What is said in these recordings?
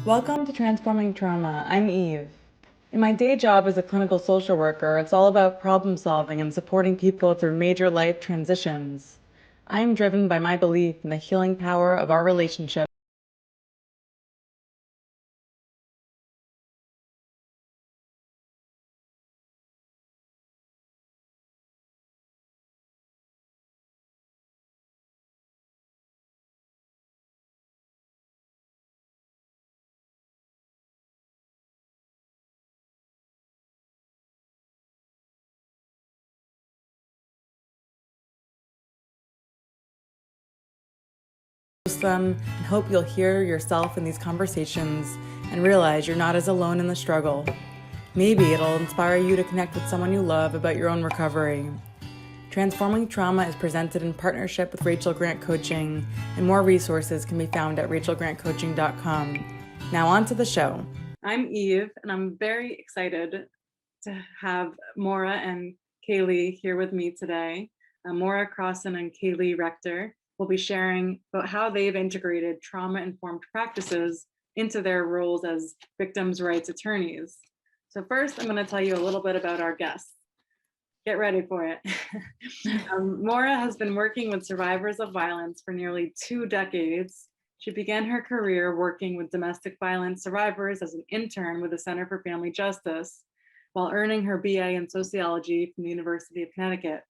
Welcome to Transforming Trauma. I'm Eve. In my day job as a clinical social worker, it's all about problem solving and supporting people through major life transitions. I am driven by my belief in the healing power of our relationship. Them and hope you'll hear yourself in these conversations and realize you're not as alone in the struggle. Maybe it'll inspire you to connect with someone you love about your own recovery. Transforming Trauma is presented in partnership with Rachel Grant Coaching, and more resources can be found at rachelgrantcoaching.com. Now on to the show. I'm Eve, and I'm very excited to have Maura and Kaylee here with me today. Maura Crossan and Kaylee Rector will be sharing about how they've integrated trauma-informed practices into their roles as victims' rights attorneys. So first, I'm going to tell you a little bit about our guests. Get ready for it. Maura has been working with survivors of violence for nearly 2 decades. She began her career working with domestic violence survivors as an intern with the Center for Family Justice, while earning her BA in sociology from the University of Connecticut.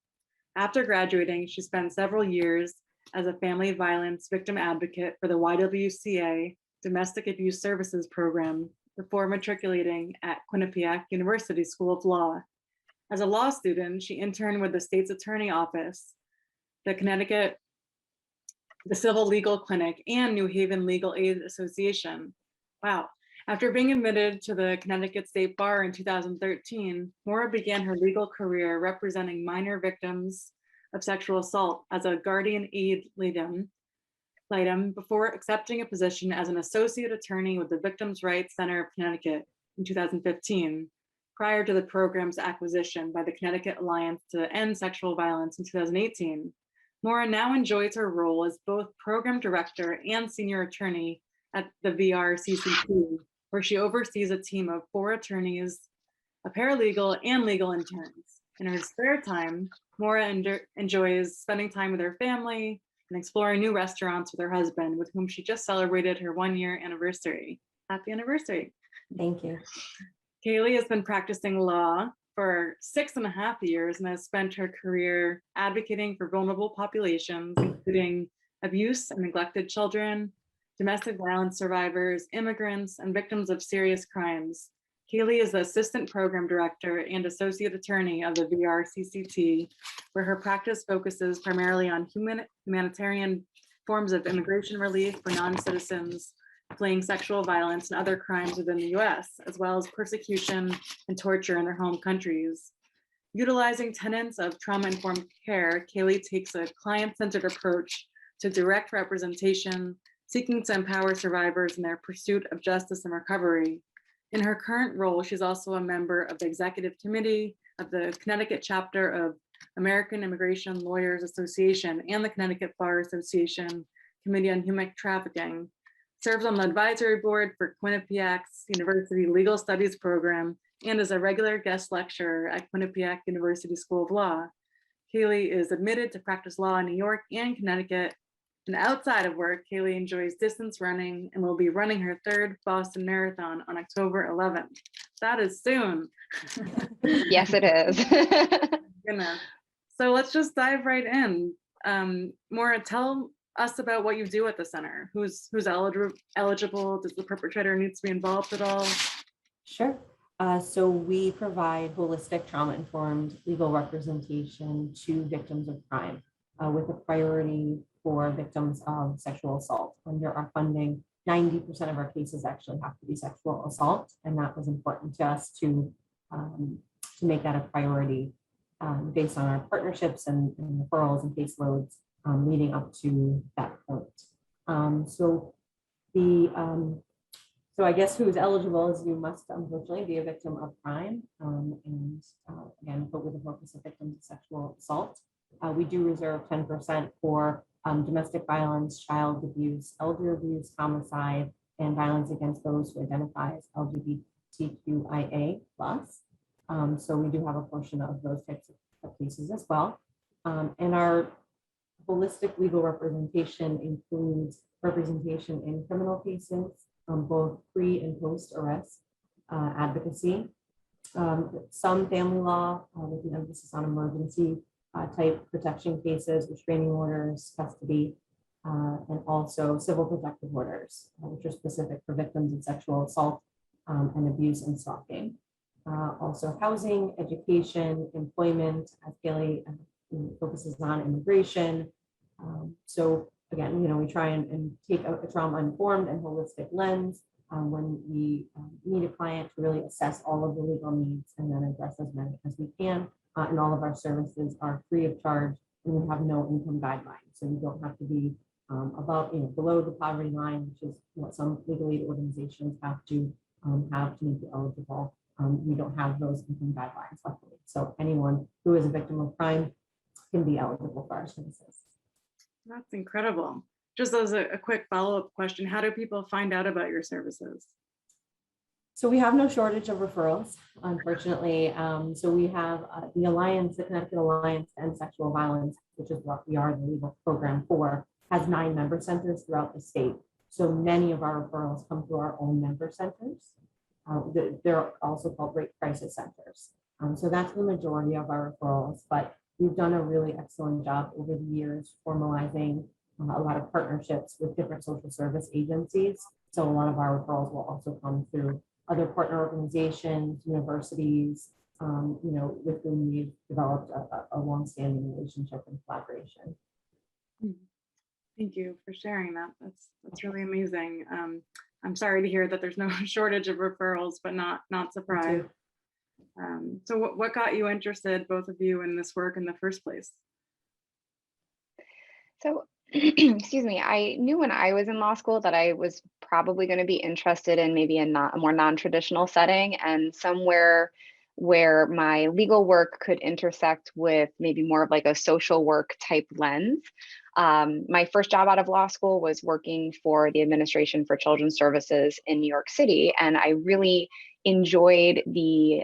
After graduating, she spent several years as a family violence victim advocate for the YWCA Domestic Abuse Services Program before matriculating at Quinnipiac University School of Law. As a law student, she interned with the state's attorney office, the Connecticut, the Civil Legal Clinic, and New Haven Legal Aid Association. Wow. After being admitted to the Connecticut State Bar in 2013, Maura began her legal career representing minor victims of sexual assault as a guardian ad litem before accepting a position as an associate attorney with the Victims' Rights Center of Connecticut in 2015, prior to the program's acquisition by the Connecticut Alliance to End Sexual Violence in 2018. Maura now enjoys her role as both program director and senior attorney at the VRCCT, where she oversees a team of 4 attorneys, a paralegal, and legal interns. In her spare time, Maura enjoys spending time with her family and exploring new restaurants with her husband, with whom she just celebrated her 1-year anniversary. Happy anniversary. Thank you. Kaylee has been practicing law for 6.5 years and has spent her career advocating for vulnerable populations, including abuse and neglected children, domestic violence survivors, immigrants, and victims of serious crimes. Kaylee is the assistant program director and associate attorney of the VRCCT, where her practice focuses primarily on humanitarian forms of immigration relief for non-citizens fleeing sexual violence and other crimes within the US, as well as persecution and torture in their home countries. Utilizing tenets of trauma-informed care, Kaylee takes a client-centered approach to direct representation, seeking to empower survivors in their pursuit of justice and recovery. In her current role, she's also a member of the executive committee of the Connecticut chapter of American Immigration Lawyers Association and the Connecticut Bar Association Committee on Human Trafficking, serves on the advisory board for Quinnipiac's University Legal Studies program, and is a regular guest lecturer at Quinnipiac University School of Law. Kaylee is admitted to practice law in New York and Connecticut. And outside of work, Kaylee enjoys distance running and will be running her 3rd Boston Marathon on October 11th. That is soon. Yes, it is. Goodness. So let's just dive right in. Maura, tell us about what you do at the center. Who's eligible? Does the perpetrator need to be involved at all? Sure. So we provide holistic trauma-informed legal representation to victims of crime with a priority for victims of sexual assault. Under our funding, 90% of our cases actually have to be sexual assault, and that was important to us to make that a priority based on our partnerships and referrals and caseloads leading up to that point. So I guess who's eligible is you must unfortunately be a victim of crime, and again, but with a focus of victims of sexual assault. We do reserve 10% for domestic violence, child abuse, elder abuse, homicide, and violence against those who identify as LGBTQIA+. So we do have a portion of those types of cases as well. And our holistic legal representation includes representation in criminal cases, both pre and post arrest advocacy, some family law with an emphasis on emergency type protection cases, restraining orders, custody, and also civil protective orders, which are specific for victims of sexual assault and abuse and stalking. Also housing, education, employment, as Haley focuses on immigration. So again, we try and take a trauma-informed and holistic lens when we meet a client to really assess all of the legal needs and then address as many as we can. And all of our services are free of charge, and we have no income guidelines. So you don't have to be above, below the poverty line, which is what some legal aid organizations have to make you eligible. We don't have those income guidelines, luckily. So anyone who is a victim of crime can be eligible for our services. That's incredible. Just as a quick follow-up question, how do people find out about your services? So we have no shortage of referrals, unfortunately. So we have the Alliance, the Connecticut Alliance to End Sexual Violence, which is what we are the legal program for, has 9 member centers throughout the state. So many of our referrals come through our own member centers. They're also called rape crisis centers. So that's the majority of our referrals, but we've done a really excellent job over the years formalizing a lot of partnerships with different social service agencies. So a lot of our referrals will also come through other partner organizations, universities, with whom we've developed a longstanding relationship and collaboration. Thank you for sharing that. That's really amazing. I'm sorry to hear that there's no shortage of referrals, but not surprised. So what got you interested, both of you, in this work in the first place? So, excuse me, I knew when I was in law school that I was probably going to be interested in maybe a more non-traditional setting, and somewhere where my legal work could intersect with maybe more of like a social work type lens. My first job out of law school was working for the Administration for Children's Services in New York City, and I really enjoyed the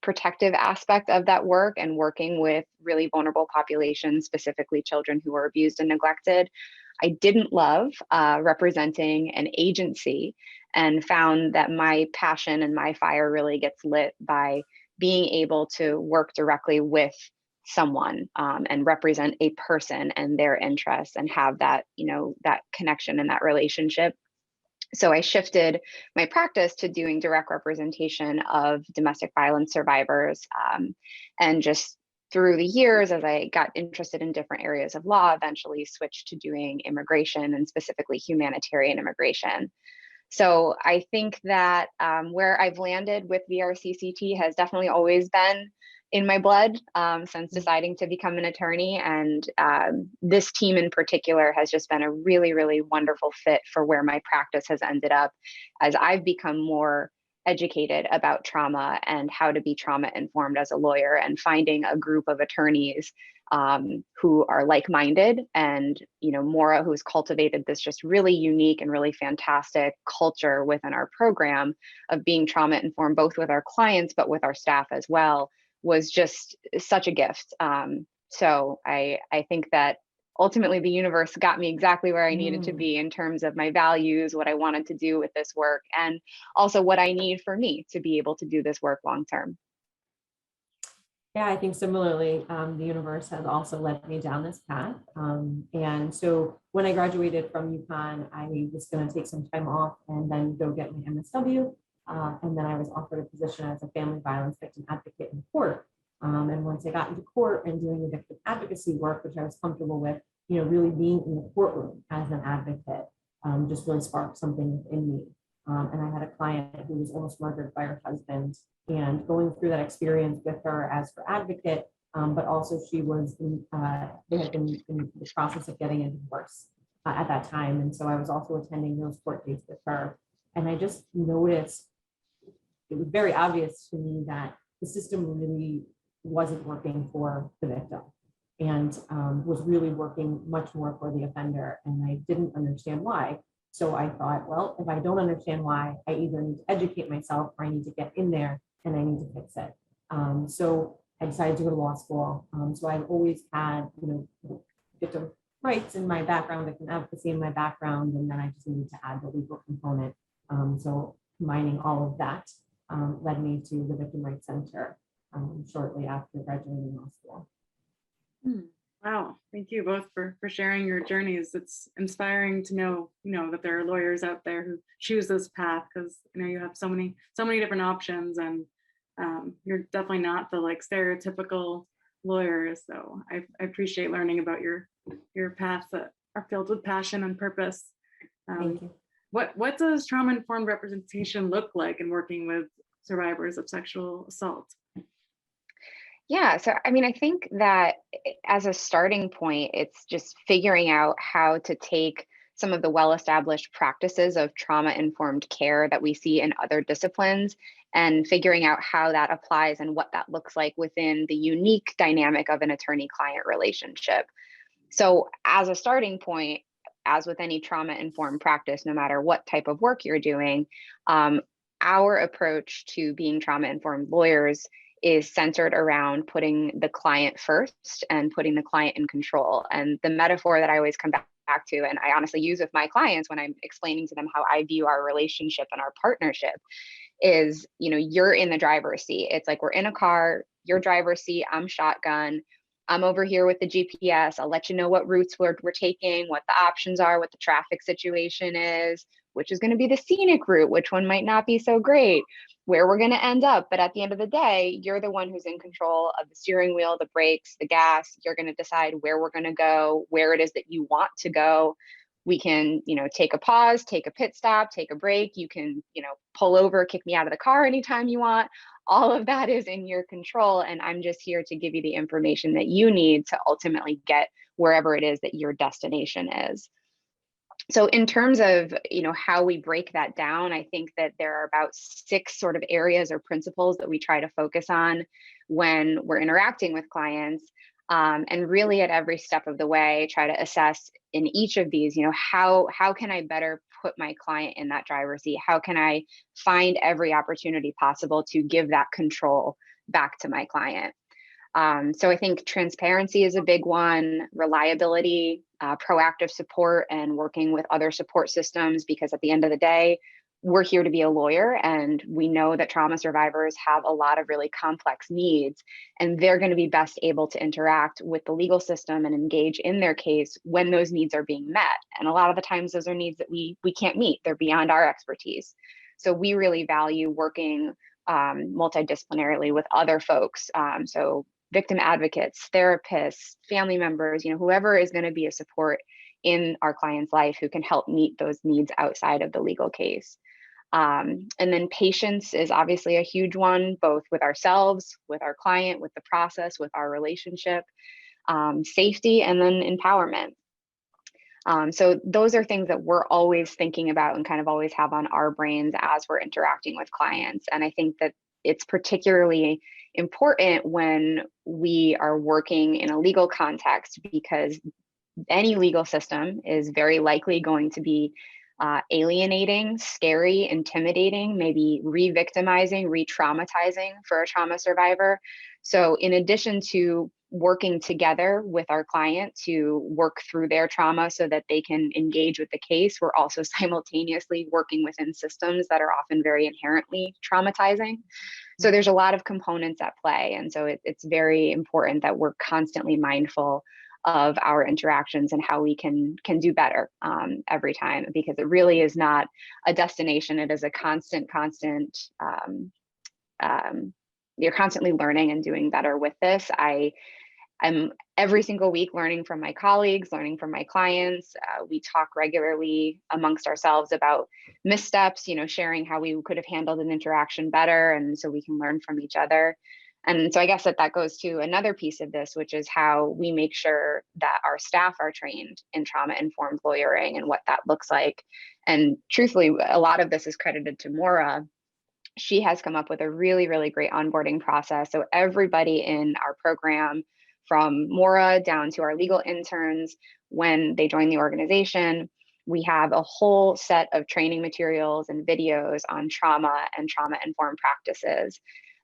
protective aspect of that work and working with really vulnerable populations, specifically children who were abused and neglected. I didn't love representing an agency, and found that my passion and my fire really gets lit by being able to work directly with someone and represent a person and their interests and have that, that connection and that relationship. So I shifted my practice to doing direct representation of domestic violence survivors. And just through the years, as I got interested in different areas of law, eventually switched to doing immigration and specifically humanitarian immigration. So I think that where I've landed with VRCCT has definitely always been in my blood since deciding to become an attorney. And this team in particular has just been a really, really wonderful fit for where my practice has ended up as I've become more educated about trauma and how to be trauma informed as a lawyer, and finding a group of attorneys who are like-minded, and Maura, who's cultivated this just really unique and really fantastic culture within our program of being trauma informed, both with our clients but with our staff as well, was just such a gift. So I think that ultimately the universe got me exactly where I needed to be in terms of my values, what I wanted to do with this work, and also what I need for me to be able to do this work long term. Yeah, I think similarly, the universe has also led me down this path. And so when I graduated from UConn, I was going to take some time off and then go get my MSW. And then I was offered a position as a family violence victim advocate in court. And once I got into court and doing the victim advocacy work, which I was comfortable with, really being in the courtroom as an advocate just really sparked something within me. And I had a client who was almost murdered by her husband, and going through that experience with her as her advocate, but also she was they had been in the process of getting a divorce at that time. And so I was also attending those court dates with her. And I just noticed, it was very obvious to me that the system really wasn't working for the victim, and was really working much more for the offender. And I didn't understand why. So I thought, well, if I don't understand why, I either need to educate myself or I need to get in there and I need to fix it. So I decided to go to law school. So I've always had, victim rights in my background, victim advocacy in my background, and then I just needed to add the legal component. So combining all of that led me to the Victim Rights Center shortly after graduating law school. Wow, thank you both for sharing your journeys. It's inspiring to know, that there are lawyers out there who choose this path, because you have so many different options, and you're definitely not the stereotypical lawyers. So I appreciate learning about your paths that are filled with passion and purpose. Thank you. What does trauma-informed representation look like in working with survivors of sexual assault? Yeah, so I mean, I think that as a starting point, it's just figuring out how to take some of the well-established practices of trauma-informed care that we see in other disciplines and figuring out how that applies and what that looks like within the unique dynamic of an attorney-client relationship. So as a starting point, as with any trauma-informed practice, no matter what type of work you're doing, our approach to being trauma-informed lawyers is centered around putting the client first and putting the client in control. And the metaphor that I always come back to, and I honestly use with my clients when I'm explaining to them how I view our relationship and our partnership, is, you're in the driver's seat. It's like we're in a car, you're driver's seat, I'm shotgun. I'm over here with the GPS. I'll let you know what routes we're taking, what the options are, what the traffic situation is, which is going to be the scenic route, which one might not be so great, where we're going to end up. But at the end of the day, you're the one who's in control of the steering wheel, the brakes, the gas. You're going to decide where we're going to go, where it is that you want to go. We can, take a pause, take a pit stop, take a break. You can, pull over, kick me out of the car anytime you want. All of that is in your control. And I'm just here to give you the information that you need to ultimately get wherever it is that your destination is. So in terms of, how we break that down, I think that there are about 6 sort of areas or principles that we try to focus on when we're interacting with clients. And really at every step of the way, try to assess in each of these, how can I better put my client in that driver's seat? How can I find every opportunity possible to give that control back to my client? So I think transparency is a big one, reliability, proactive support, and working with other support systems, because at the end of the day, we're here to be a lawyer, and we know that trauma survivors have a lot of really complex needs, and they're going to be best able to interact with the legal system and engage in their case when those needs are being met. And a lot of the times those are needs that we can't meet. They're beyond our expertise. So we really value working multidisciplinarily with other folks. So victim advocates, therapists, family members, whoever is going to be a support in our client's life who can help meet those needs outside of the legal case. And then patience is obviously a huge one, both with ourselves, with our client, with the process, with our relationship, safety, and then empowerment. So those are things that we're always thinking about and kind of always have on our brains as we're interacting with clients. And I think that it's particularly important when we are working in a legal context, because any legal system is very likely going to be alienating, scary, intimidating, maybe re-victimizing, re-traumatizing for a trauma survivor. So in addition to working together with our client to work through their trauma so that they can engage with the case, we're also simultaneously working within systems that are often very inherently traumatizing. So there's a lot of components at play. And so it's very important that we're constantly mindful of our interactions and how we can do better every time, because it really is not a destination. It is a constant, you're constantly learning and doing better with this. I'm every single week learning from my colleagues, learning from my clients. We talk regularly amongst ourselves about missteps, sharing how we could have handled an interaction better. And so we can learn from each other. And so I guess that goes to another piece of this, which is how we make sure that our staff are trained in trauma-informed lawyering and what that looks like. And truthfully, a lot of this is credited to Maura. She has come up with a really, really great onboarding process. So everybody in our program, from Maura down to our legal interns, when they join the organization, We have a whole set of training materials and videos on trauma and trauma-informed practices.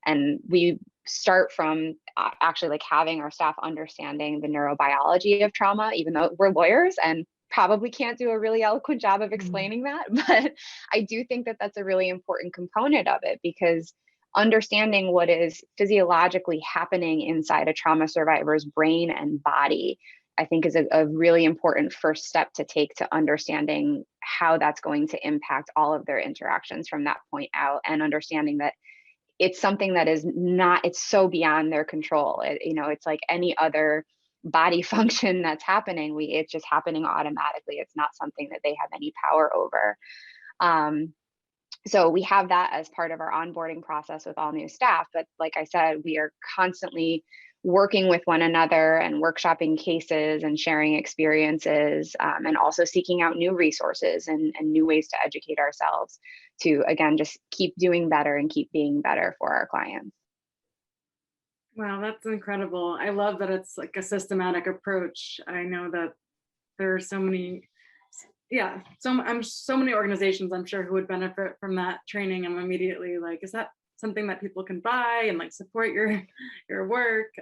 And we start from actually like having our staff understanding the neurobiology of trauma, even though we're lawyers and probably can't do a really eloquent job of explaining that. But I do think that that's a really important component of it, because understanding what is physiologically happening inside a trauma survivor's brain and body, I think is a really important first step to take to understanding how that's going to impact all of their interactions from that point out, and understanding that it's something that is not, it's so beyond their control. It's like any other body function that's happening. It's just happening automatically. It's not something that they have any power over. So we have that as part of our onboarding process with all new staff. But like I said, we are constantly working with one another and workshopping cases and sharing experiences, and also seeking out new resources and new ways to educate ourselves to, again, just keep doing better and keep being better for our clients. Wow, that's incredible. I love that it's like a systematic approach. I know that there are so many, so many organizations I'm sure who would benefit from that training. I'm immediately like, is that something that people can buy and like support your work?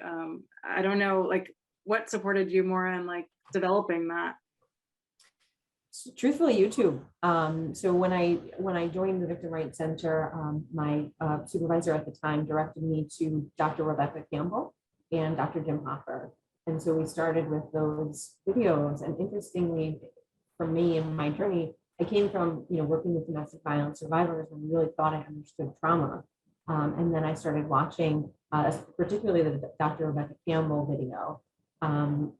I don't know, like what supported you more in like developing that? Truthfully, YouTube. So when I joined the Victim Rights Center, my supervisor at the time directed me to Dr. Rebecca Campbell and Dr. Jim Hoffer. And so we started with those videos. And interestingly, for me in my journey, I came from working with domestic violence survivors and really thought I understood trauma. And then I started watching, particularly the Dr. Rebecca Campbell video, and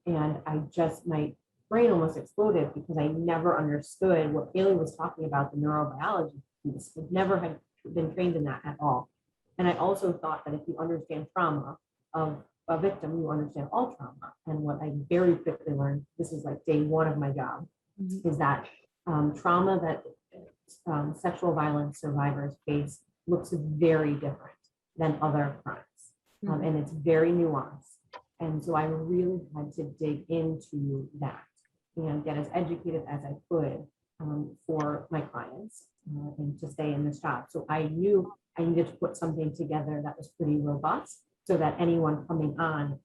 my brain almost exploded because I never understood what Haley was talking about, the neurobiology piece. I never had been trained in that at all. And I also thought that if you understand trauma of a victim, you understand all trauma. And what I very quickly learned, this is like day one of my job, is that trauma that sexual violence survivors face looks very different than other crimes. And it's very nuanced. And so I really had to dig into that and get as educated as I could for my clients and to stay in this job. So I knew I needed to put something together that was pretty robust so that anyone coming on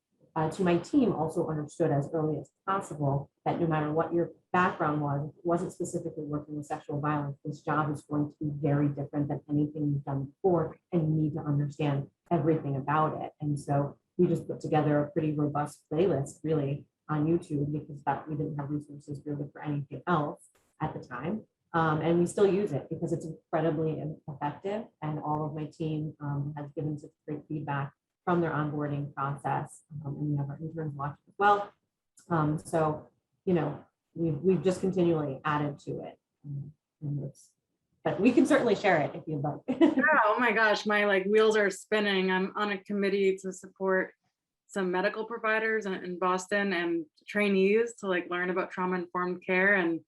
to my team also understood as early as possible that no matter what your background was, it wasn't specifically working with sexual violence, this job is going to be very different than anything you've done before, and you need to understand everything about it. And so we just put together a pretty robust playlist really on YouTube, because we didn't have resources really for anything else at the time. And we still use it because it's incredibly effective. And all of my team has given such great feedback from their onboarding process. And we have our interns watch as well. So, we've just continually added to it. But we can certainly share it if you'd like. Oh my gosh, my like wheels are spinning. I'm on a committee to support some medical providers in Boston and trainees to like learn about trauma-informed care, and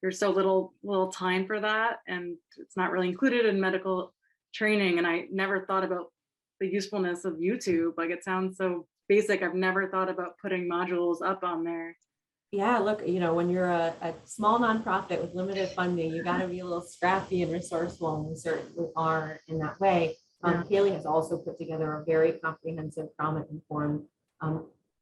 there's so little time for that, and it's not really included in medical training. And I never thought about the usefulness of YouTube. Like, it sounds so basic. I've never thought about putting modules up on there. Yeah, look, when you're a small nonprofit with limited funding, you got to be a little scrappy and resourceful, and we certainly are in that way. Haley has also put together a very comprehensive trauma-informed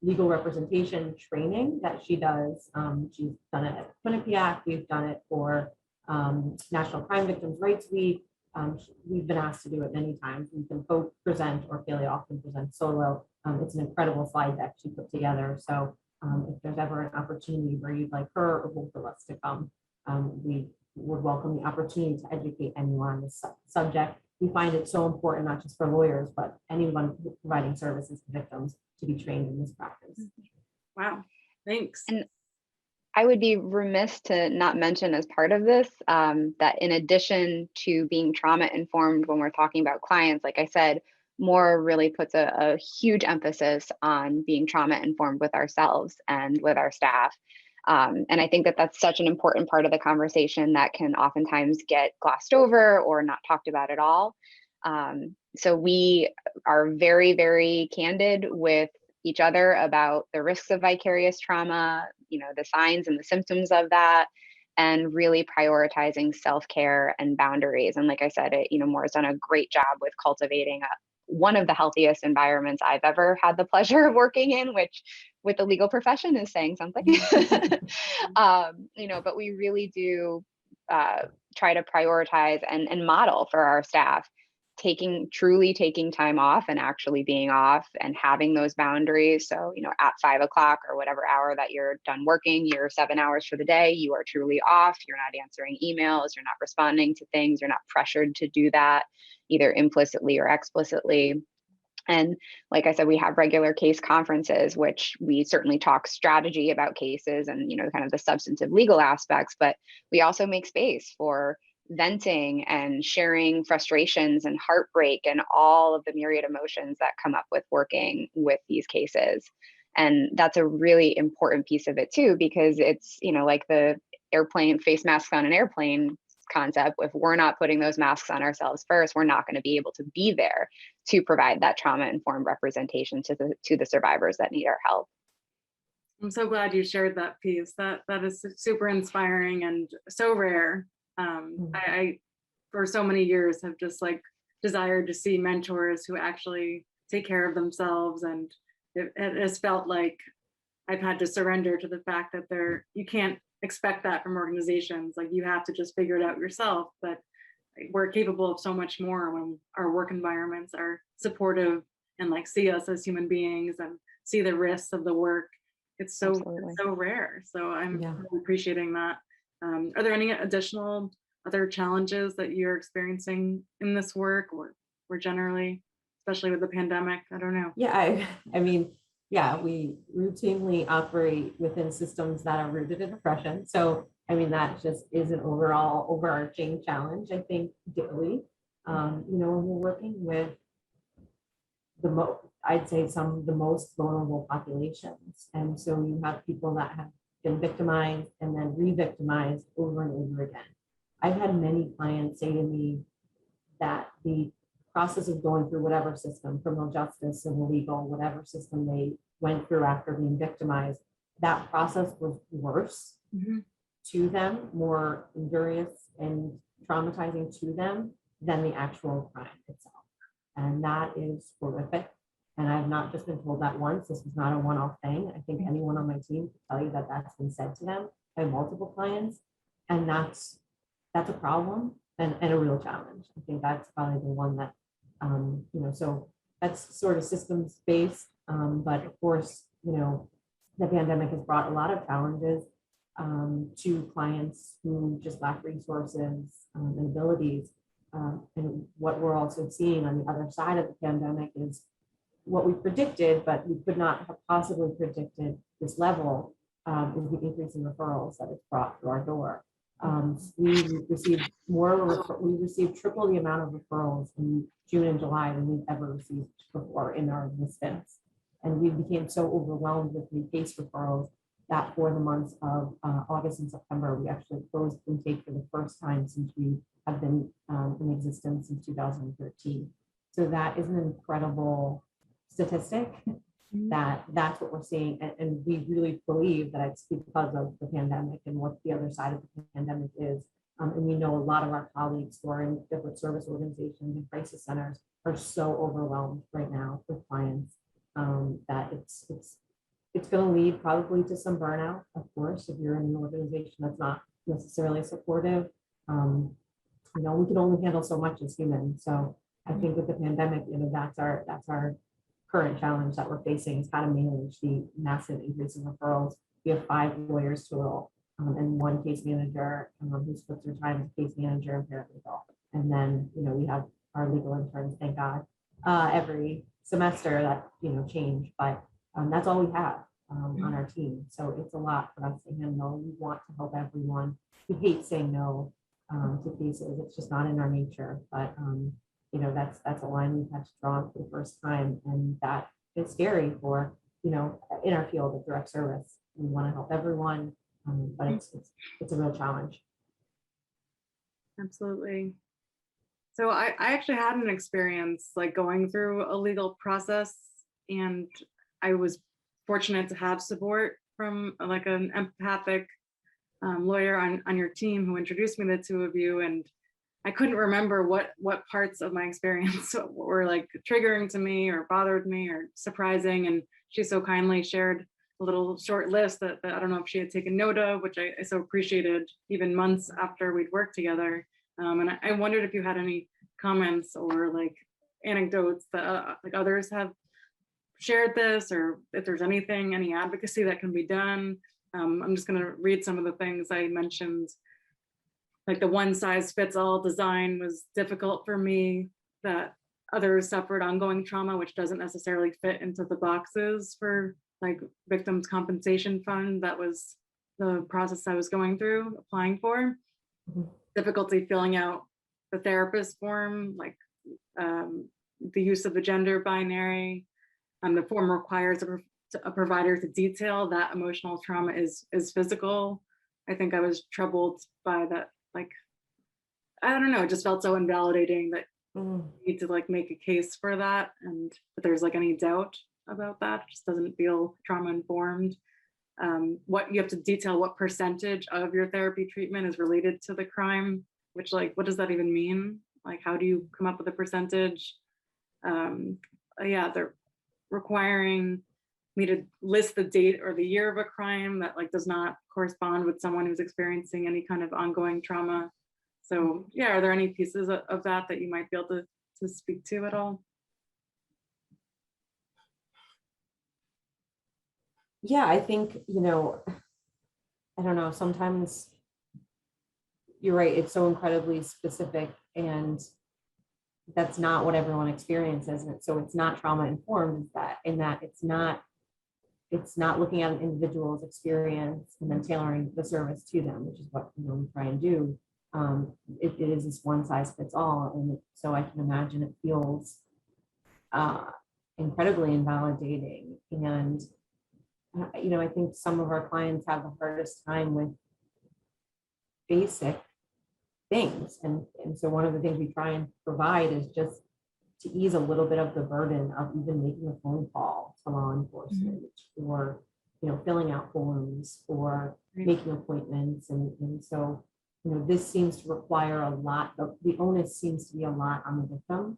legal representation training that she does. She's done it at Quinnipiac. We've done it for National Crime Victims' Rights Week. We've been asked to do it many times. We can co-present, or Haley often presents solo. It's an incredible slide deck she put together. So if there's ever an opportunity where you'd like her or both of us to come, we would welcome the opportunity to educate anyone on this subject. We find it so important, not just for lawyers, but anyone providing services to victims, to be trained in this practice. Wow, thanks. And I would be remiss to not mention as part of this, that in addition to being trauma informed when we're talking about clients, like I said, Moore really puts a huge emphasis on being trauma informed with ourselves and with our staff. And I think that that's such an important part of the conversation that can oftentimes get glossed over or not talked about at all. So we are very, very candid with each other about the risks of vicarious trauma, the signs and the symptoms of that, and really prioritizing self-care and boundaries. And like I said, Moore's done a great job with cultivating one of the healthiest environments I've ever had the pleasure of working in, which with the legal profession is saying something. But we really do try to prioritize and model for our staff truly taking time off and actually being off and having those boundaries. So, at 5 o'clock or whatever hour that you're done working, you're 7 hours for the day, you are truly off. You're not answering emails, you're not responding to things, you're not pressured to do that either implicitly or explicitly. And like I said, we have regular case conferences, which we certainly talk strategy about cases and, kind of the substantive legal aspects, but we also make space for venting and sharing frustrations and heartbreak and all of the myriad emotions that come up with working with these cases. And that's a really important piece of it too, because it's, like the airplane face masks on an airplane concept. If we're not putting those masks on ourselves first, we're not going to be able to be there to provide that trauma-informed representation to the survivors that need our help. I'm so glad you shared that piece. That is super inspiring and so rare. I for so many years have just desired to see mentors who actually take care of themselves, and it has felt like I've had to surrender to the fact that you can't expect that from organizations. Like, you have to just figure it out yourself. But we're capable of so much more when our work environments are supportive and see us as human beings and see the risks of the work. It's so rare. So I'm really appreciating that. Are there any additional other challenges that you're experiencing in this work, or generally, especially with the pandemic? I don't know. Yeah, I mean, we routinely operate within systems that are rooted in oppression. So, I mean, that just is an overall overarching challenge, I think, daily. When we're working with I'd say some of the most vulnerable populations. And so you have people that have been victimized and then re-victimized over and over again. I've had many clients say to me that the process of going through whatever system, criminal justice, civil legal, whatever system they went through after being victimized, that process was worse to them, more injurious and traumatizing to them than the actual crime itself. And that is horrific. And I've not just been told that once. This was not a one-off thing. I think anyone on my team can tell you that that's been said to them by multiple clients. And that's a problem and a real challenge. I think that's probably the one that, so that's sort of systems based. But of course, the pandemic has brought a lot of challenges to clients who just lack resources and abilities. And what we're also seeing on the other side of the pandemic is what we predicted, but we could not have possibly predicted this level, is the increase in referrals that it's brought through our door. We received triple the amount of referrals in June and July than we've ever received before in our existence. And we became so overwhelmed with new case referrals that for the months of August and September, we actually closed intake for the first time since we have been in existence since 2013. So that is an incredible statistic. That's what we're seeing. And we really believe that it's because of the pandemic and what the other side of the pandemic is. And we know a lot of our colleagues who are in different service organizations and crisis centers are so overwhelmed right now with clients that it's going to lead probably to some burnout, of course, if you're in an organization that's not necessarily supportive. We can only handle so much as humans. So I think with the pandemic, that's our current challenge that we're facing, is how to manage the massive increase in referrals. We have 5 lawyers total and 1 case manager who splits their time as case manager and paralegal. And then, we have our legal interns, thank God, every semester that, change, but that's all we have on our team. So it's a lot for us to handle. We want to help everyone. We hate saying no to cases. It's just not in our nature, but that's a line we've had to draw for the first time, and that is scary for in our field of direct service. We want to help everyone, but it's a real challenge. Absolutely. So I actually had an experience going through a legal process, and I was fortunate to have support from an empathic lawyer on your team who introduced me to the two of you, and I couldn't remember what parts of my experience were like triggering to me or bothered me or surprising. And she so kindly shared a little short list that I don't know if she had taken note of, which I so appreciated even months after we'd worked together. And I wondered if you had any comments or like anecdotes that like others have shared this, or if there's any advocacy that can be done. I'm just going to read some of the things I mentioned. Like the one-size-fits-all design was difficult for me, that others suffered ongoing trauma, which doesn't necessarily fit into the boxes for like victims compensation fund. That was the process I was going through, applying for. Difficulty filling out the therapist form, like the use of the gender binary. The form requires a provider to detail that emotional trauma is physical. I think I was troubled by that. Like, I don't know, it just felt so invalidating that you need to like make a case for that. And if there's like any doubt about that, it just doesn't feel trauma informed. What you have to detail what percentage of your therapy treatment is related to the crime, which like, what does that even mean? Like, how do you come up with a percentage? Yeah, they're requiring me to list the date or the year of a crime that like does not correspond with someone who's experiencing any kind of ongoing trauma. So yeah, are there any pieces of that you might be able to speak to at all? Yeah, I think, I don't know, sometimes you're right, it's so incredibly specific, and that's not what everyone experiences. And so it's not trauma informed, in that it's not looking at an individual's experience and then tailoring the service to them, which is what we try and do. It is this one size fits all, and so I can imagine it feels incredibly invalidating. And I think some of our clients have the hardest time with basic things, and so one of the things we try and provide is just to ease a little bit of the burden of even making a phone call to law enforcement, or filling out forms, or making appointments. And so this seems to require a lot of, the onus seems to be a lot on the victim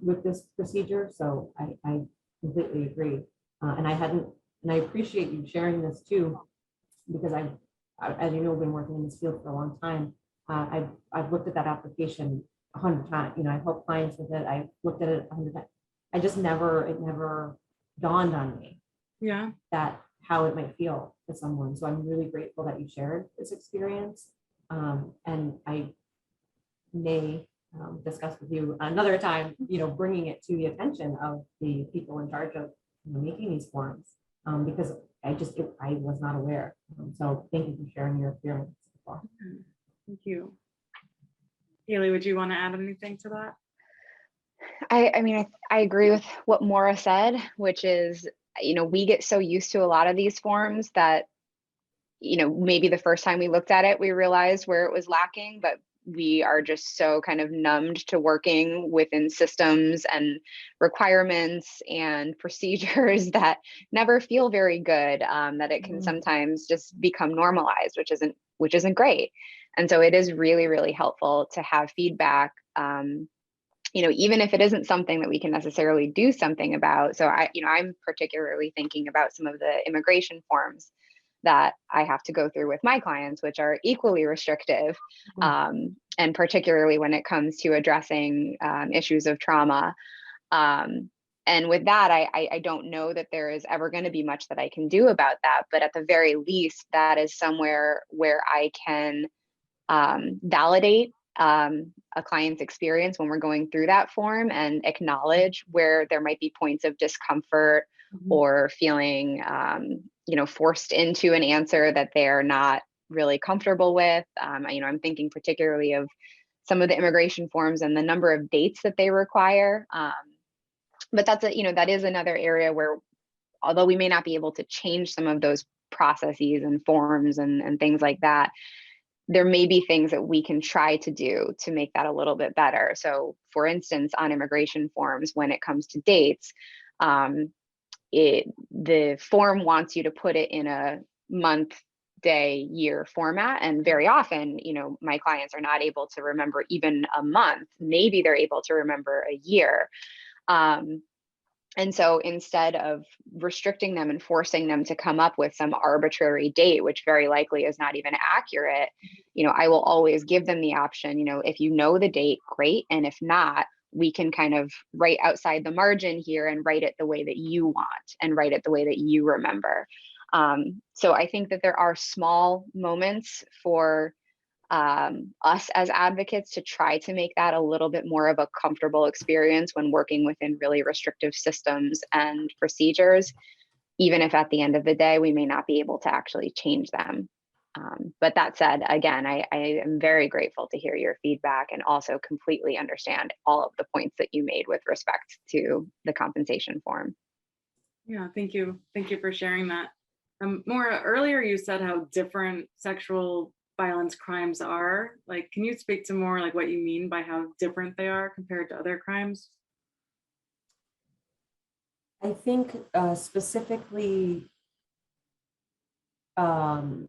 with this procedure. So I completely agree. And I appreciate you sharing this too, because as you know, been working in this field for a long time. I've looked at that application 100 times. I've helped clients with it. I've looked at it 100 times. It never dawned on me that how it might feel to someone. So I'm really grateful that you shared this experience. And I may discuss with you another time, bringing it to the attention of the people in charge of making these forms, because I was not aware. So thank you for sharing your experience. Thank you. Haley, would you want to add anything to that? I agree with what Maura said, which is, we get so used to a lot of these forms that, maybe the first time we looked at it, we realized where it was lacking, but we are just so kind of numbed to working within systems and requirements and procedures that never feel very good, that it can sometimes just become normalized, which isn't great. And so it is really, really helpful to have feedback, even if it isn't something that we can necessarily do something about. So I'm particularly thinking about some of the immigration forms that I have to go through with my clients, which are equally restrictive, and particularly when it comes to addressing issues of trauma. And with that, I don't know that there is ever going to be much that I can do about that. But at the very least, that is somewhere where I can validate a client's experience when we're going through that form, and acknowledge where there might be points of discomfort or feeling, forced into an answer that they're not really comfortable with. I'm thinking particularly of some of the immigration forms and the number of dates that they require. But that is another area where, although we may not be able to change some of those processes and forms and things like that, there may be things that we can try to do to make that a little bit better. So for instance, on immigration forms, when it comes to dates, the form wants you to put it in a month day, year format. And very often, you know, my clients are not able to remember even a month. Maybe they're able to remember a year. And so instead of restricting them and forcing them to come up with some arbitrary date, which very likely is not even accurate, you know, I will always give them the option, you know, if you know the date, great. And if not, we can kind of write outside the margin here and write it the way that you want and write it the way that you remember. So I think that there are small moments for us as advocates to try to make that a little bit more of a comfortable experience when working within really restrictive systems and procedures, even if at the end of the day, we may not be able to actually change them. But that said, again, I am very grateful to hear your feedback and also completely understand all of the points that you made with respect to the compensation form. Yeah, thank you. Thank you for sharing that. Maura, earlier you said how different sexual violence crimes are. Like, can you speak to more like what you mean by how different they are compared to other crimes? I think specifically, you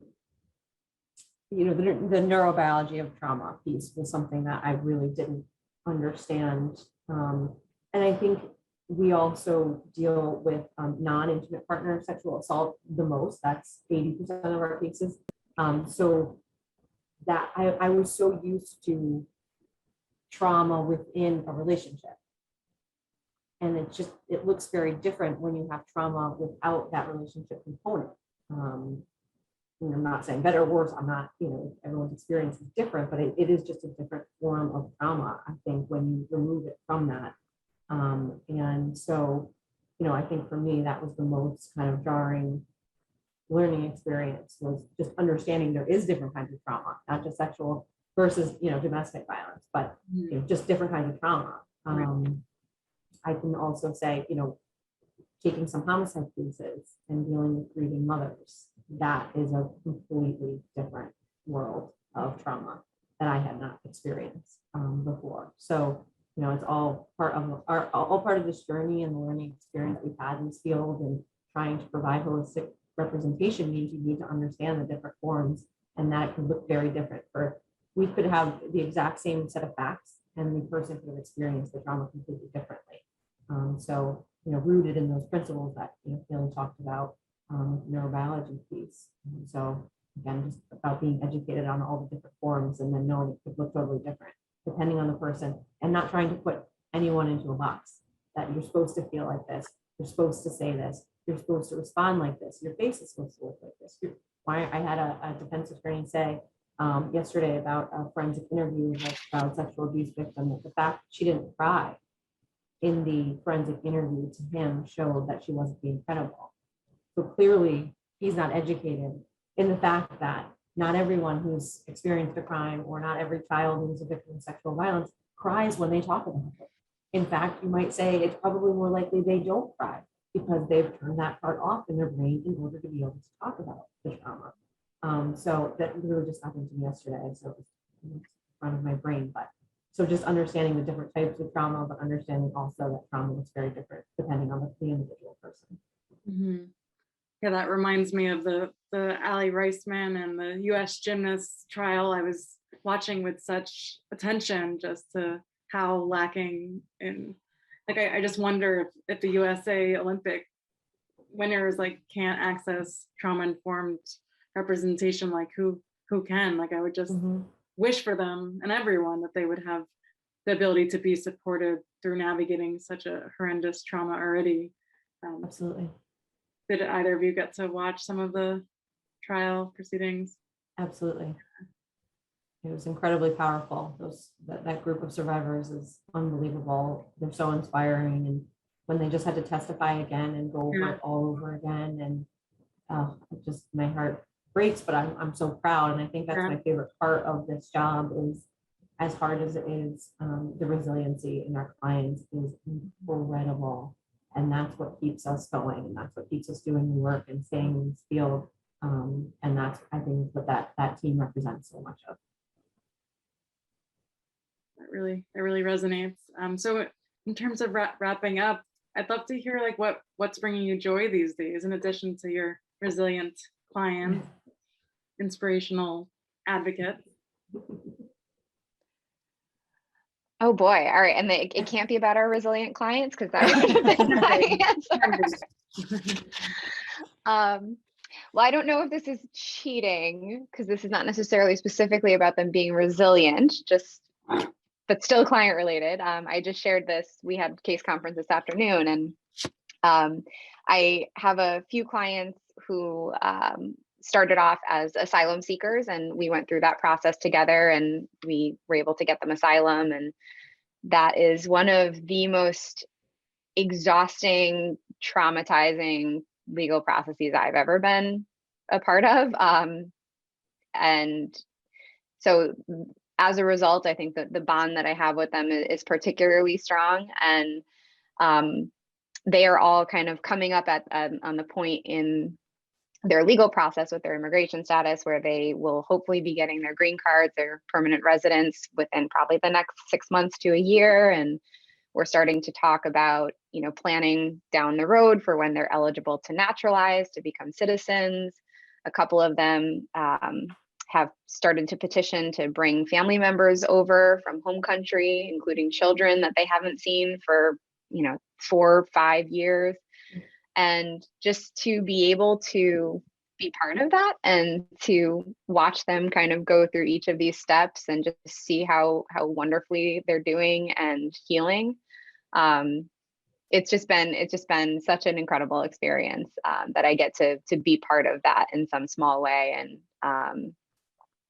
know, the neurobiology of trauma piece was something that I really didn't understand. And I think we also deal with non-intimate partner sexual assault the most. That's 80% of our cases. So that I was so used to trauma within a relationship. And it looks very different when you have trauma without that relationship component. You know, I'm not saying better or worse. I'm not, you know, everyone's experience is different, but it is just a different form of trauma, I think, when you remove it from that. And so, you know, I think for me, that was the most kind of jarring learning experience, was just understanding there is different kinds of trauma, not just sexual versus, you know, domestic violence, but you know, just different kinds of trauma. I can also say, you know, taking some homicide cases and dealing with grieving mothers, that is a completely different world of trauma that I had not experienced before. So, you know, it's all part of this journey and the learning experience we've had in this field, and trying to provide holistic representation means you need to understand the different forms, and that it can look very different. We could have the exact same set of facts and the person could have experienced the trauma completely differently. So, you know, rooted in those principles that, you know, Haley talked about, neurobiology piece. And so again, just about being educated on all the different forms, and then knowing it could look totally different depending on the person, and not trying to put anyone into a box that you're supposed to feel like this, you're supposed to say this, you're supposed to respond like this, your face is supposed to look like this. I had a defense attorney say yesterday about a forensic interview with a child sexual abuse victim, that the fact she didn't cry in the forensic interview to him showed that she wasn't being credible. So clearly he's not educated in the fact that not everyone who's experienced a crime, or not every child who's a victim of sexual violence, cries when they talk about it. In fact, you might say it's probably more likely they don't cry because they've turned that part off in their brain in order to be able to talk about the trauma. So that really just happened to me yesterday. So it was in front of my brain, but so just understanding the different types of trauma, but understanding also that trauma is very different depending on the individual person. Mm-hmm. Yeah, that reminds me of the Ali Reisman and the U.S. gymnast trial. I was watching with such attention just to how lacking in, like, I just wonder if the USA Olympic winners like can't access trauma-informed representation, like who can? Like, I would just wish for them and everyone that they would have the ability to be supported through navigating such a horrendous trauma already. Absolutely. Did either of you get to watch some of the trial proceedings? Absolutely. It was incredibly powerful. That group of survivors is unbelievable. They're so inspiring. And when they just had to testify again and go over it all over again, and it just, my heart breaks, but I'm so proud. And I think that's my favorite part of this job, is as hard as it is, the resiliency in our clients is incredible. And that's what keeps us going. And that's what keeps us doing the work and staying in this field. And that's, I think, what that team represents so much of. That really resonates. So in terms of wrapping up, I'd love to hear like what's bringing you joy these days, in addition to your resilient clients. inspirational advocates. Oh boy. All right. And it can't be about our resilient clients because that would have been my answer. Well, I don't know if this is cheating because this is not necessarily specifically about them being resilient, but still client related. I just shared this. We had case conference this afternoon, and I have a few clients who started off as asylum seekers, and we went through that process together, and we were able to get them asylum. And that is one of the most exhausting, traumatizing legal processes I've ever been a part of. And so as a result, I think that the bond that I have with them is particularly strong. And they are all kind of coming up on the point in their legal process with their immigration status where they will hopefully be getting their green cards, their permanent residence within probably the next 6 months to a year. And we're starting to talk about, planning down the road for when they're eligible to naturalize, to become citizens. A couple of them have started to petition to bring family members over from home country, including children that they haven't seen for, 4 or 5 years. And just to be able to be part of that and to watch them kind of go through each of these steps and just see how wonderfully they're doing and healing. It's just been such an incredible experience that I get to be part of that in some small way. And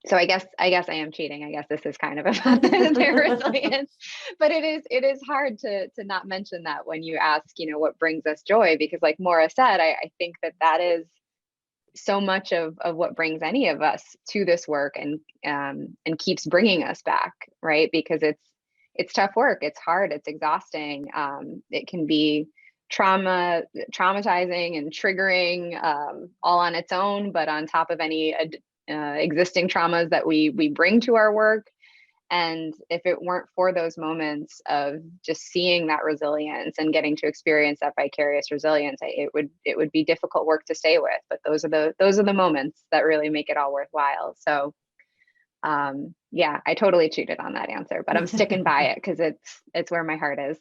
so I guess I am cheating. I guess this is kind of about their resilience, but it is hard to not mention that when you ask, what brings us joy, because like Maura said, I think that is so much of what brings any of us to this work and keeps bringing us back, right? Because it's tough work. It's hard. It's exhausting. It can be traumatizing and triggering all on its own, but on top of any existing traumas that we bring to our work. And if it weren't for those moments of just seeing that resilience and getting to experience that vicarious resilience, it would be difficult work to stay with. But those are the moments that really make it all worthwhile. So yeah, I totally cheated on that answer, but I'm sticking by it because it's where my heart is.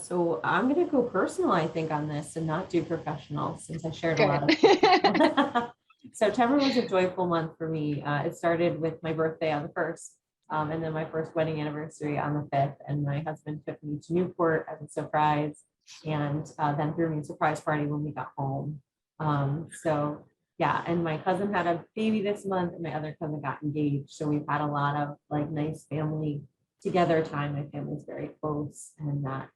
So I'm going to go personal, I think, on this and not do professional since I shared a lot of September was a joyful month for me. It started with my birthday on the 1st, and then my first wedding anniversary on the 5th. And my husband took me to Newport as a surprise, and then threw me a surprise party when we got home. So yeah, and my cousin had a baby this month, and my other cousin got engaged. So we've had a lot of like nice family together time. My family's very close, and that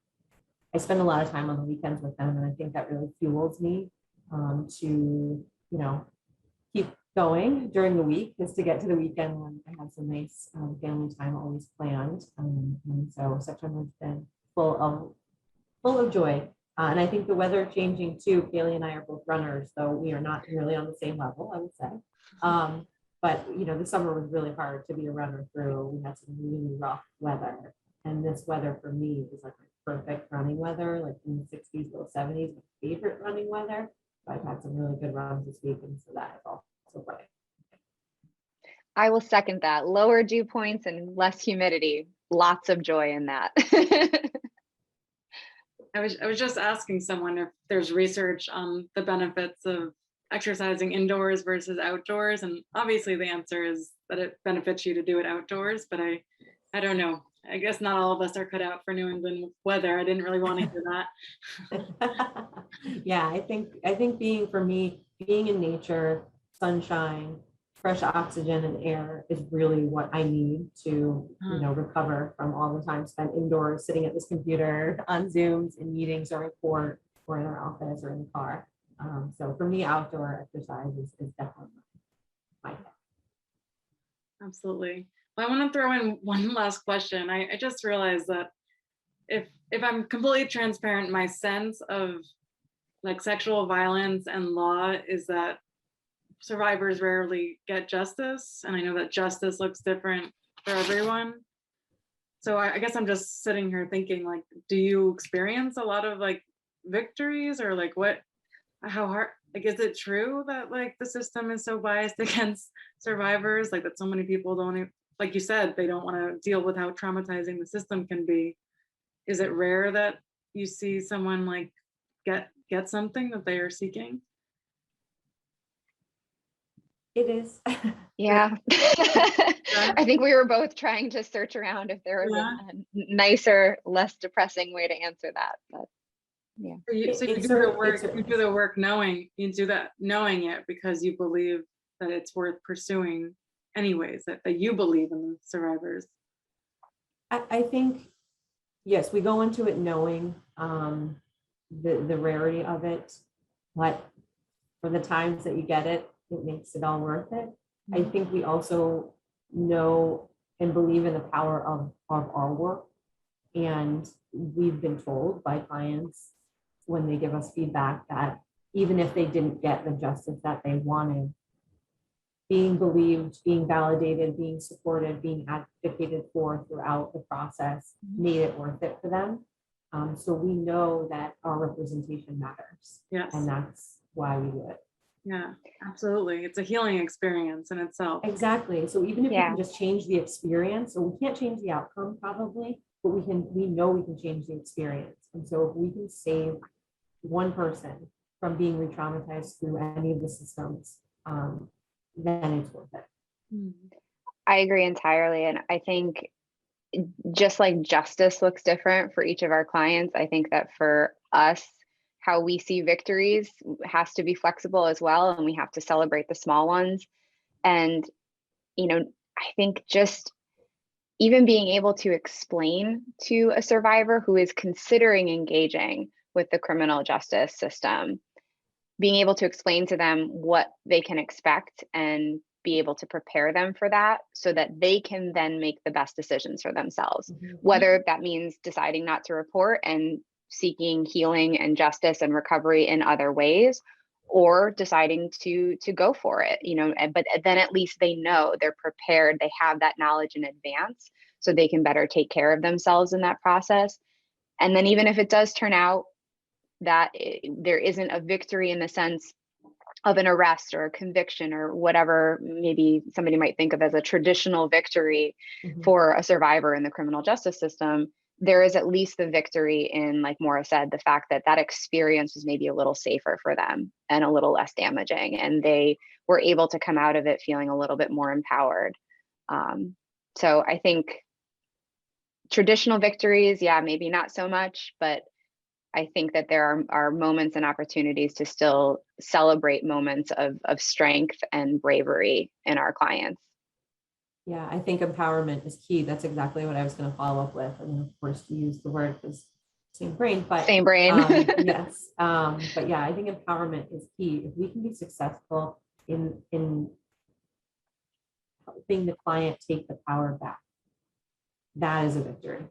I spend a lot of time on the weekends with them, and I think that really fuels me to keep going during the week, is to get to the weekend when I have some nice family time always planned. And so September's been full of joy. And I think the weather changing too. Kaylee and I are both runners, though we are not really on the same level, I would say. But the summer was really hard to be a runner through. We had some really rough weather, and this weather for me is like perfect running weather, like in the 60s, low 70s, my favorite running weather. I've had some really good runs this week, and so that is also great. I will second that. Lower dew points and less humidity. Lots of joy in that. I was just asking someone if there's research on the benefits of exercising indoors versus outdoors, and obviously the answer is that it benefits you to do it outdoors, but I don't know. I guess not all of us are cut out for New England weather. I didn't really want to hear that. Yeah, I think being in nature, sunshine, fresh oxygen and air is really what I need to, recover from all the time spent indoors, sitting at this computer on Zooms in meetings or in court or in our office or in the car. So for me, outdoor exercise is definitely my thing. Absolutely. Well, I want to throw in one last question. I just realized that if I'm completely transparent, my sense of like sexual violence and law is that survivors rarely get justice. And I know that justice looks different for everyone. So I guess I'm just sitting here thinking, like, do you experience a lot of like victories, or like how like, is it true that like the system is so biased against survivors, like that so many people don't like you said, they don't want to deal with how traumatizing the system can be? Is it rare that you see someone like get something that they are seeking? It is. Yeah. I think we were both trying to search around if there was Yeah. a nicer, less depressing way to answer that. But yeah. So you do the work, you do the work knowing, you do that knowing it because you believe that it's worth pursuing anyways, that you believe in the survivors. I think, yes, we go into it knowing the rarity of it, but for the times that you get it, it makes it all worth it. I think we also know and believe in the power of our work. And we've been told by clients when they give us feedback that even if they didn't get the justice that they wanted, being believed, being validated, being supported, being advocated for throughout the process made it worth it for them. So we know that our representation matters. Yes. And that's why we do it. Yeah, absolutely. It's a healing experience in itself. Exactly. So even if we can just change the experience, so we can't change the outcome probably, but we know we can change the experience. And so if we can save one person from being re-traumatized through any of the systems, then it's worth it. I agree entirely. And I think just like justice looks different for each of our clients, I think that for us, how we see victories has to be flexible as well. And we have to celebrate the small ones. And, I think just even being able to explain to a survivor who is considering engaging with the criminal justice system, being able to explain to them what they can expect and be able to prepare them for that so that they can then make the best decisions for themselves, whether that means deciding not to report and seeking healing and justice and recovery in other ways, or deciding to go for it, but then at least they know they're prepared, they have that knowledge in advance so they can better take care of themselves in that process. And then even if it does turn out that there isn't a victory in the sense of an arrest or a conviction or whatever maybe somebody might think of as a traditional victory for a survivor in the criminal justice system, there is at least the victory in, like Maura said, the fact that that experience was maybe a little safer for them and a little less damaging, and they were able to come out of it feeling a little bit more empowered. So I think traditional victories, yeah, maybe not so much, but I think that there are moments and opportunities to still celebrate moments of strength and bravery in our clients. Yeah, I think empowerment is key. That's exactly what I was going to follow up with. I mean, of course, you use the word because same brain, but same brain. yes. But yeah, I think empowerment is key. If we can be successful in helping the client take the power back, that is a victory.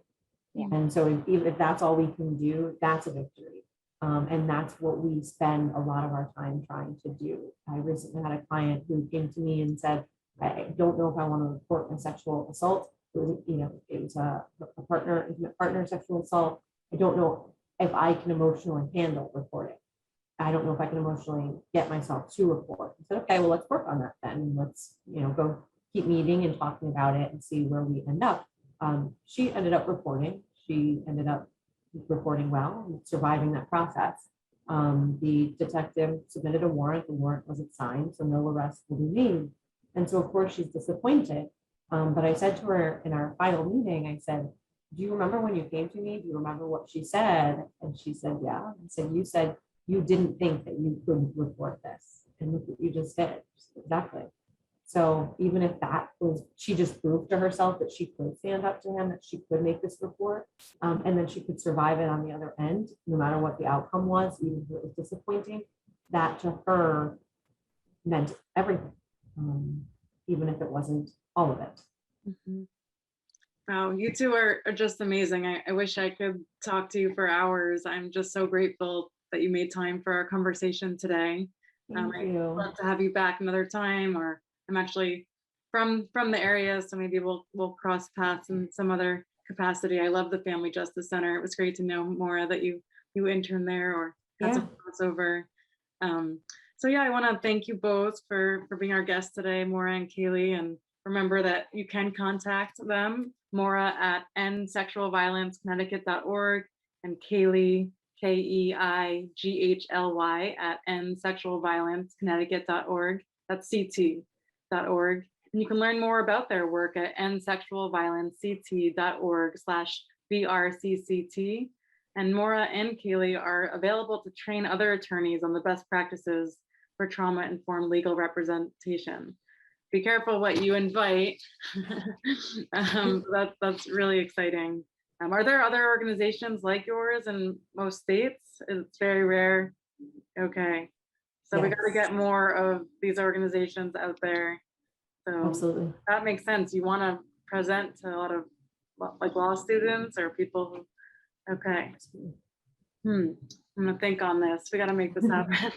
Yeah. And so if that's all we can do, that's a victory. And that's what we spend a lot of our time trying to do. I recently had a client who came to me and said, I don't know if I want to report a sexual assault. It was a intimate partner sexual assault. I don't know if I can emotionally handle reporting. I don't know if I can emotionally get myself to report. I said, okay, well, let's work on that then. Let's, go keep meeting and talking about it and see where we end up. She ended up reporting. She ended up reporting well and surviving that process. The detective submitted a warrant. The warrant wasn't signed, so no arrest will be made. And so, of course, she's disappointed. But I said to her in our final meeting, I said, do you remember when you came to me? Do you remember what she said? And she said, yeah. I said, you said you didn't think that you could report this. And look what you just did. Said, exactly. So even if that was, she just proved to herself that she could stand up to him, that she could make this report, and then she could survive it on the other end, no matter what the outcome was, even if it was disappointing, that to her meant everything, even if it wasn't all of it. Wow, you two are just amazing. I wish I could talk to you for hours. I'm just so grateful that you made time for our conversation today. I'd love to have you back another time, or I'm actually from the area, so maybe we'll cross paths in some other capacity. I love the Family Justice Center. It was great to know, Maura, that you interned there or had some crossover. So yeah, I want to thank you both for being our guests today, Maura and Kaylee. And remember that you can contact them, Maura at endsexualviolenceconnecticut.org and Kaylee, KEIGHLY at endsexualviolenceconnecticut.org. That's CT.org. And you can learn more about their work at endsexualviolencect.org/BRCCT. And Maura and Kaylee are available to train other attorneys on the best practices for trauma-informed legal representation. Be careful what you invite. That's really exciting. Are there other organizations like yours in most states? It's very rare. Okay. So we got to get more of these organizations out there. So Absolutely. that makes sense. You want to present to a lot of like law students or people who, okay. I'm gonna think on this. We got to make this happen.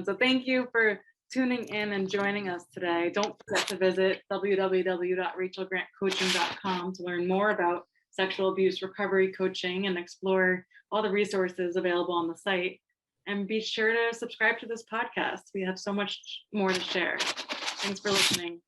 So thank you for tuning in and joining us today. Don't forget to visit www.rachelgrantcoaching.com to learn more about sexual abuse recovery coaching and explore all the resources available on the site. And be sure to subscribe to this podcast. We have so much more to share. Thanks for listening.